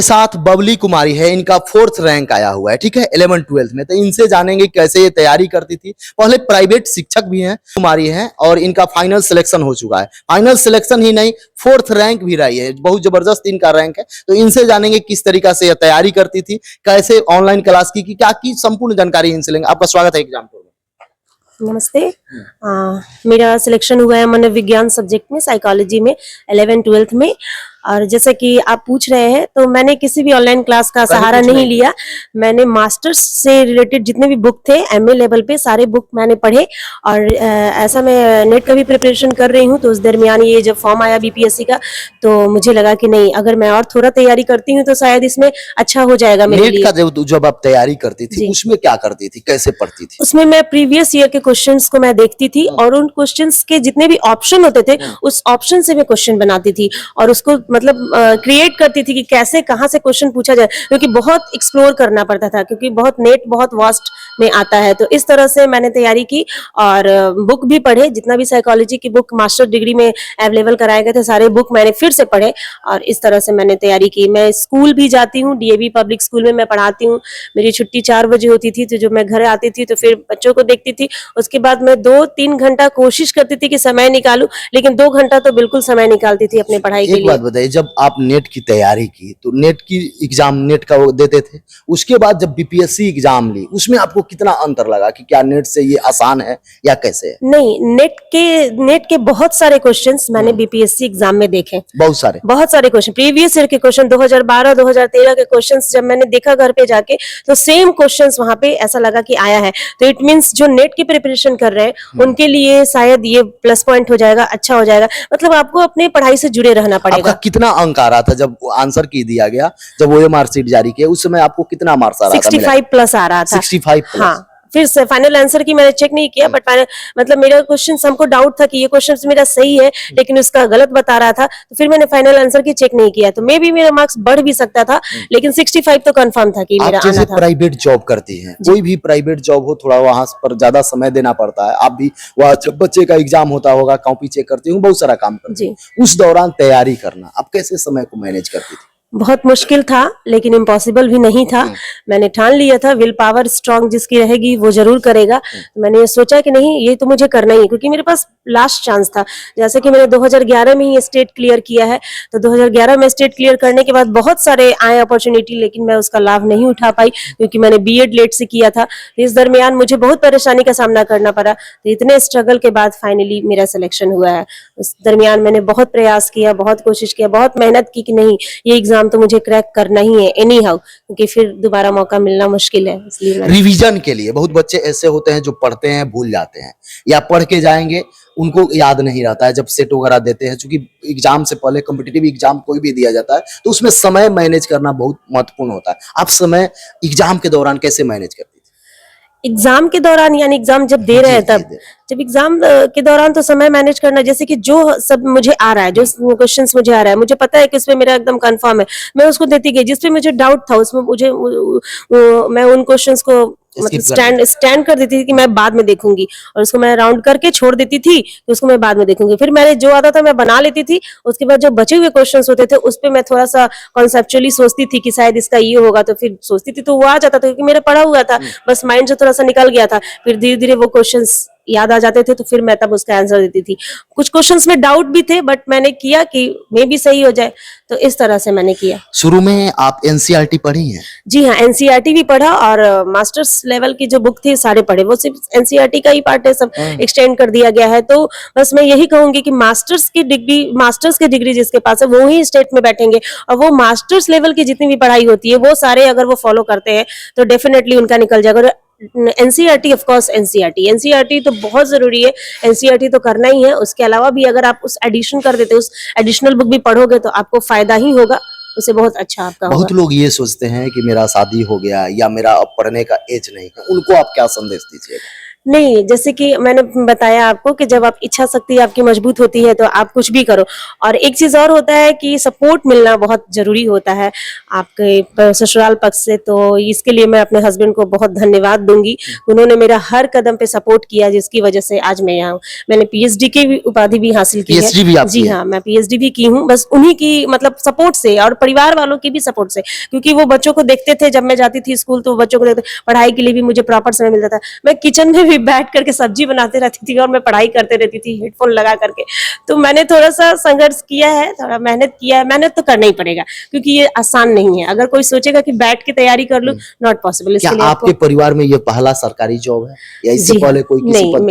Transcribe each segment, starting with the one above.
साथ बबली कुमारी है, इनका 4th रैंक आया हुआ है, ठीक है 11th-12th में। तो इनसे जानेंगे कैसे ये तैयारी करती थी। पहले प्राइवेट शिक्षक भी हैं कुमारी हैं और इनका फाइनल सिलेक्शन हो चुका है। फाइनल सिलेक्शन ही नहीं 4th रैंक भी रही है, बहुत जबरदस्त इनका रैंक है। तो इनसे जानेंगे किस तरीका से ये तैयारी करती थी, कैसे ऑनलाइन क्लास की क्या की संपूर्ण जानकारी इनसे लेंगे। आपका स्वागत है एग्जाम में। नमस्ते। मेरा सिलेक्शन हुआ है मनोविज्ञान सब्जेक्ट में, साइकोलॉजी में 11th-12th में। और जैसे कि आप पूछ रहे हैं तो मैंने किसी भी ऑनलाइन क्लास का सहारा नहीं लिया। मैंने मास्टर्स से रिलेटेड जितने भी बुक थे एमए लेवल पे सारे बुक मैंने पढ़े। और ऐसा मैं नेट का भी प्रिपरेशन कर रही हूँ। तो उस दरमियान ये जब फॉर्म आया बीपीएससी का तो मुझे लगा कि नहीं, अगर मैं और थोड़ा तैयारी करती हूँ तो शायद इसमें अच्छा हो जाएगा मेरे लिए। नेट का जब आप तैयारी करती थी उसमें क्या करती थी, कैसे पढ़ती थी? उसमें मैं प्रीवियस ईयर के क्वेश्चंस को मैं देखती थी और उन क्वेश्चंस के जितने भी ऑप्शन होते थे उस ऑप्शन से मैं क्वेश्चन बनाती थी और उसको मतलब क्रिएट करती थी कि कैसे कहाँ से क्वेश्चन पूछा जाए, क्योंकि बहुत एक्सप्लोर करना पड़ता था, क्योंकि बहुत नेट बहुत वास्ट में आता है। तो इस तरह से मैंने तैयारी की और बुक भी पढ़े। जितना भी साइकोलॉजी की बुक मास्टर डिग्री में अवेलेबल कराए गए थे सारे बुक मैंने फिर से पढ़े और इस तरह से मैंने तैयारी की। मैं स्कूल भी जाती हूँ, डीएवी पब्लिक स्कूल में मैं पढ़ाती हूँ। मेरी छुट्टी 4 बजे होती थी, तो जब मैं घर आती थी तो फिर बच्चों को देखती थी। उसके बाद मैं 2-3 घंटा कोशिश करती थी कि समय निकालूं, लेकिन 2 घंटा तो बिल्कुल समय निकालती थी अपने पढ़ाई के लिए। एक बात बताइए, जब आप नेट की तैयारी की तो नेट की एग्जाम नेट का वो देते थे, उसके बाद जब बीपीएससी एग्जाम ली उसमें आपको कितना अंतर लगा कि क्या नेट से ये आसान है या कैसे है? नहीं, नेट के बहुत सारे क्वेश्चंस मैंने बीपीएससी एग्जाम में देखे। बहुत सारे क्वेश्चन, प्रीवियस ईयर के क्वेश्चन 2012-2013 के क्वेश्चंस जब मैंने देखा घर पे जाके तो सेम क्वेश्चंस वहां पे ऐसा लगा कि आया है। तो इट मींस जो नेट की प्रिपरेशन कर रहे हैं उनके लिए शायद ये प्लस पॉइंट हो जाएगा, अच्छा हो जाएगा। मतलब आपको अपने पढ़ाई से जुड़े रहना पड़ेगा। आपका कितना अंक आ रहा था जब आंसर की दिया गया, जब वो मार्कशीट जारी किया उस समय आपको कितना मार्क्स आ रहा था? 65 प्लस आ रहा था। 65 प्लस। हाँ, फिर से फाइनल आंसर की मैंने चेक नहीं किया, बट मतलब मेरा क्वेश्चन हमको डाउट था कि ये क्वेश्चन मेरा सही है लेकिन उसका गलत बता रहा था, तो फिर मैंने फाइनल आंसर की चेक नहीं किया। तो मे भी मेरा मार्क्स बढ़ भी सकता था, लेकिन 65 तो कंफर्म था कि मेरा आना था। प्राइवेट जॉब करती हैं, कोई भी प्राइवेट जॉब हो थोड़ा वहां पर ज्यादा समय देना पड़ता है। आप भी वह जब बच्चे का एग्जाम होता होगा, कॉपी चेक करती हूँ, बहुत सारा काम करती हूँ, उस दौरान तैयारी करना आप कैसे समय को मैनेज करती थी? बहुत मुश्किल था लेकिन इम्पॉसिबल भी नहीं था। मैंने ठान लिया था विल पावर स्ट्रांग जिसकी रहेगी वो जरूर करेगा। तो मैंने ये सोचा कि नहीं, ये तो मुझे करना ही है, क्योंकि मेरे पास लास्ट चांस था। जैसे कि मैंने 2011 में ही स्टेट क्लियर किया है, तो 2011 में स्टेट क्लियर करने के बाद बहुत सारे आए अपॉर्चुनिटी, लेकिन मैं उसका लाभ नहीं उठा पाई क्योंकि मैंने बीएड लेट से किया था। तो इस दरमियान मुझे बहुत परेशानी का सामना करना पड़ा। तो इतने स्ट्रगल के बाद फाइनली मेरा सिलेक्शन हुआ है। उस दरमियान मैंने बहुत प्रयास किया, बहुत कोशिश किया, बहुत मेहनत की कि नहीं, ये एग्जाम तो मुझे क्रैक करना ही है एनी हाउ, क्योंकि फिर दोबारा मौका मिलना मुश्किल है। इसलिए रिवीजन के लिए बहुत बच्चे ऐसे होते हैं जो पढ़ते हैं भूल जाते हैं या पढ़ के जाएंगे उनको याद नहीं रहता है जब सेट वगैरह देते हैं। क्योंकि एग्जाम से पहले कॉम्पिटिटिव एग्जाम कोई भी दिया जाता है तो उसमें समय मैनेज करना बहुत महत्वपूर्ण होता है। आप समय एग्जाम के दौरान कैसे मैनेज करती थी? एग्जाम के दौरान यानी एग्जाम जब दे रहे हैं तब, जब एग्जाम के दौरान तो समय मैनेज करना, जैसे कि जो सब मुझे आ रहा है, जो क्वेश्चंस मुझे आ रहा है, मुझे पता है कि इसमें मेरा एकदम कंफर्म है, मैं उसको देती गई। जिसपे मुझे डाउट था उसमें मुझे मैं उन क्वेश्चंस को मतलब स्टैंड कर देती थी कि मैं बाद में देखूंगी, और उसको मैं राउंड करके छोड़ देती थी कि उसको मैं बाद में देखूंगी। फिर मैंने जो आता था मैं बना लेती थी। उसके बाद जो बचे हुए क्वेश्चंस होते थे उस पे मैं थोड़ा सा कॉन्सेप्चुअली सोचती थी कि शायद इसका ये होगा, तो फिर सोचती थी तो वो आ जाता था, क्योंकि मेरा पढ़ा हुआ था, बस माइंड से थोड़ा सा निकल गया था। फिर धीरे धीरे वो क्वेश्चंस याद आ जाते थे तो फिर मैं तब उसका आंसर देती थी। कुछ क्वेश्चंस में डाउट भी थे, बट मैंने किया कि मे भी सही हो जाए, तो इस तरह से मैंने किया। शुरू में आप एनसीईआरटी पढ़ी हैं? जी हाँ, एनसीईआरटी भी पढ़ा और मास्टर्स लेवल की जो बुक थी सारे पढ़े। वो सिर्फ एनसीईआरटी का ही पार्ट है, सब एक्सटेंड कर दिया गया है। तो बस मैं यही कहूंगी कि मास्टर्स की डिग्री जिसके पास है वो ही स्टेट में बैठेंगे, और वो मास्टर्स लेवल की जितनी भी पढ़ाई होती है वो सारे अगर वो फॉलो करते हैं तो डेफिनेटली उनका निकल जाएगा। एनसीईआरटी ऑफ कोर्स एनसीईआरटी तो बहुत जरूरी है, एनसीईआरटी तो करना ही है। उसके अलावा भी अगर आप उस एडिशन कर देते, उस एडिशनल बुक भी पढ़ोगे तो आपको फायदा ही होगा, उससे बहुत अच्छा आपका बहुत लोग ये सोचते हैं कि मेरा शादी हो गया या मेरा अब पढ़ने का एज नहीं है, उनको आप क्या संदेश दीजिएगा? नहीं, जैसे कि मैंने बताया आपको कि जब आप इच्छा शक्ति आपकी मजबूत होती है तो आप कुछ भी करो। और एक चीज़ और होता है कि सपोर्ट मिलना बहुत ज़रूरी होता है आपके ससुराल पक्ष से, तो इसके लिए मैं अपने हस्बैंड को बहुत धन्यवाद दूँगी। उन्होंने मेरा हर कदम पे सपोर्ट किया, जिसकी वजह से आज मैं यहाँ हूँ। मैंने पीएचडी की भी उपाधि भी हासिल की है। पीएचडी भी आपकी जी है? हाँ, मैं पीएचडी भी की हूँ, बस उन्हीं की मतलब सपोर्ट से और परिवार वालों की भी सपोर्ट से, क्योंकि वो बच्चों को देखते थे जब मैं जाती थी स्कूल, तो बच्चों को देखते, पढ़ाई के लिए भी मुझे प्रॉपर समय मिलता था। मैं किचन में भी बैठ करके सब्जी बनाते रहती थी और मैं पढ़ाई करते रहती थी हेडफोन लगा करके। तो मैंने थोड़ा-सा संघर्ष किया है, थोड़ा मेहनत किया है, मेहनत तो करना ही पड़ेगा क्योंकि ये आसान नहीं है। अगर कोई सोचेगा कि बैठ के तैयारी कर लूँ, नॉट पॉसिबल। क्या इसके लिए आपके आपको परिवार में ये पहला सरकारी जॉब है या इससे जी हाँ, पहले कोई किसी नहीं पद पर?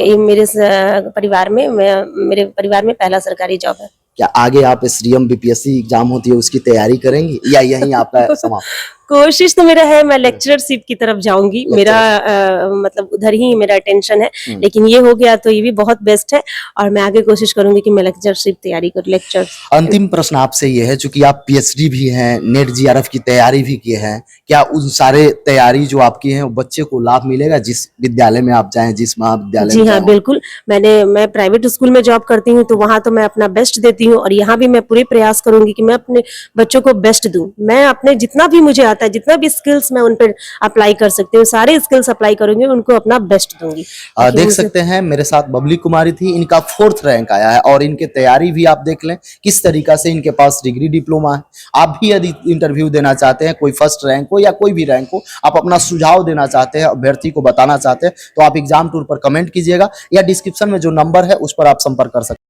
मेरे परिवार में पहला सरकारी जॉब है। क्या आगे आप एसडीएम बीपीएससी एग्जाम होती है उसकी तैयारी करेंगी या यहीं आपका समाप्त? कोशिश तो मेरा है मैं लेक्चरशिप की तरफ जाऊंगी, मेरा लेक्चरशिप। मतलब उधर ही मेरा टेंशन है, हम्म। लेकिन ये हो गया तो ये भी बहुत बेस्ट है। और मैं आगे कोशिश करूंगी कि मैं लेक्चरशिप तैयारी करूँ, लेक्चर। अंतिम प्रश्न आपसे ये है, चूंकि आप पीएचडी भी हैं, नेट जीआरएफ की तैयारी भी किए हैं, क्या उन सारे तैयारी जो आपकी है बच्चे को लाभ मिलेगा जिस विद्यालय में आप जाएं, जिस महाविद्यालय जी में हाँ, जाएं? बिल्कुल। मैं प्राइवेट स्कूल में जॉब करती हूँ, तो वहाँ तो मैं अपना बेस्ट देती हूँ और यहाँ भी मैं पूरे प्रयास करूँगी कि मैं अपने बच्चों को बेस्ट दूँ। मैं अपने जितना भी मुझे आता है, जितना भी स्किल्स मैं उन पे अप्लाई कर सकती हूँ, सारे स्किल्स अप्लाई करूँगी, उनको अपना बेस्ट दूँगी। ताकि देख मुझे सकते हैं मेरे साथ बबली कुमारी थी, इनका 4th रैंक आया है और इनके तैयारी भी आप देख लें किस तरीका से इनके पास डिग्री डिप्लोमा है। आप भी यदि इंटरव्यू देना चाहते हैं, कोई फर्स्ट रैंक हो या कोई भी रैंक हो, आप अपना सुझाव देना चाहते हैं, अभ्यर्थी को बताना चाहते हैं, तो आप एग्जाम टूर पर कमेंट कीजिएगा या डिस्क्रिप्शन में जो नंबर है उस पर आप संपर्क कर सकते हैं।